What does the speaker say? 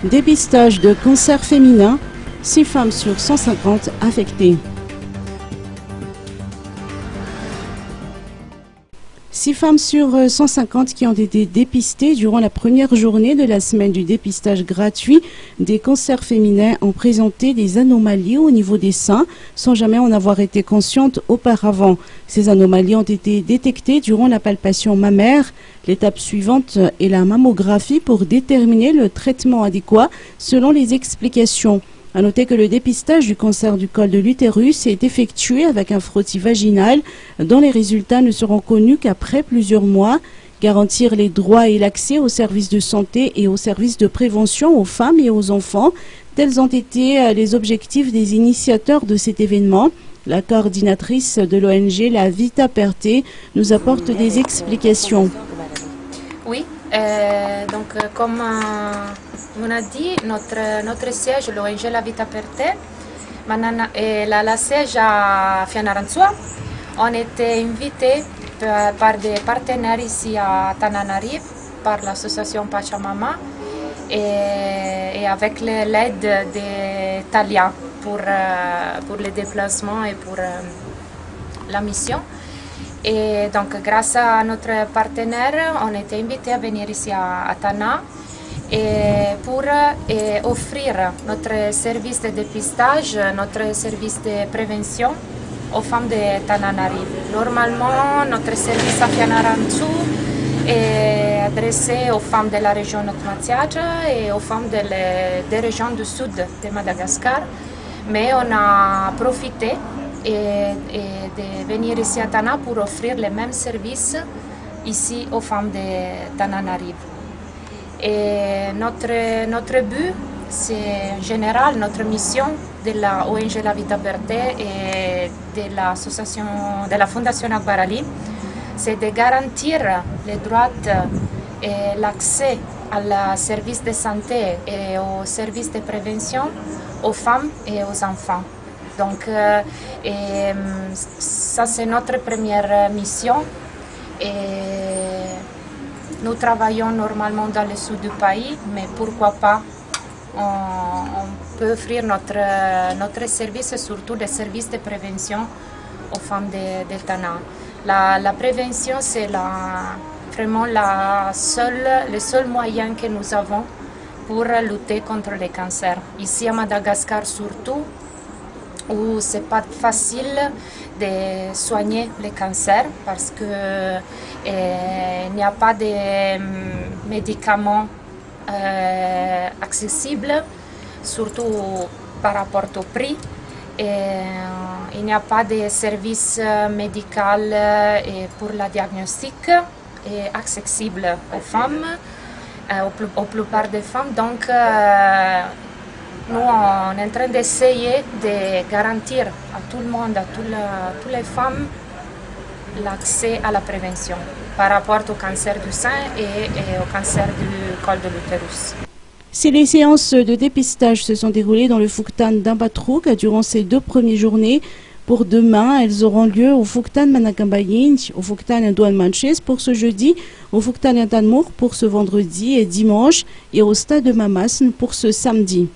Dépistage de cancer féminin, 6 femmes sur 150 affectées. 6 femmes sur 150 qui ont été dépistées durant la première journée de la semaine du dépistage gratuit des cancers féminins ont présenté des anomalies au niveau des seins sans jamais en avoir été conscientes auparavant. Ces anomalies ont été détectées durant la palpation mammaire. L'étape suivante est la mammographie pour déterminer le traitement adéquat selon les explications. À noter que le dépistage du cancer du col de l'utérus est effectué avec un frottis vaginal dont les résultats ne seront connus qu'après plusieurs mois. Garantir les droits et l'accès aux services de santé et aux services de prévention aux femmes et aux enfants, tels ont été les objectifs des initiateurs de cet événement. La coordinatrice de l'ONG, la Vita Perte, nous apporte des explications. Oui, donc comme on a dit, notre siège, l'ONG La Vita Perte, et la siège à Fianarantsoa, on était invités par des partenaires ici à Tananarive, par l'association Pachamama, et avec l'aide des Thalia pour les déplacements et pour la mission. Et donc, grâce à notre partenaire, on était invités à venir ici à Tana et pour offrir notre service de dépistage, notre service de prévention aux femmes de Tananarive. Normalement, notre service à Fianarantsoa est adressé aux femmes de la région Notmatsiaja et aux femmes des régions du sud de Madagascar, mais on a profité de venir ici à Tana pour offrir les mêmes services ici aux femmes de Tananarive. Et notre but, c'est en général notre mission de la ONG La Vita Perte et de la Fondation Akbar Ali, c'est de garantir les droits et l'accès aux services de santé et aux services de prévention aux femmes et aux enfants. Donc, ça c'est notre première mission et nous travaillons normalement dans le sud du pays, mais pourquoi pas on peut offrir notre service, surtout des services de prévention aux femmes de Tana. La prévention c'est vraiment le seul moyen que nous avons pour lutter contre les cancers. Ici à Madagascar surtout, où ce n'est pas facile de soigner les cancers parce qu'il n'y a pas de médicaments accessibles, surtout par rapport au prix. Et il n'y a pas de service médical pour la diagnostic accessible aux femmes, aux plupart des femmes. Donc, nous, on est en train d'essayer de garantir à tout le monde, à toutes les femmes, l'accès à la prévention par rapport au cancer du sein et au cancer du col de l'utérus. Si les séances de dépistage se sont déroulées dans le Fouktan d'Ambatrouk durant ces 2 premières journées, pour demain, elles auront lieu au Fouktan Manakambayin, au Fouktan Ndouan Manches pour ce jeudi, au Fouktan Ntanmour pour ce vendredi et dimanche et au stade de Mamasn pour ce samedi.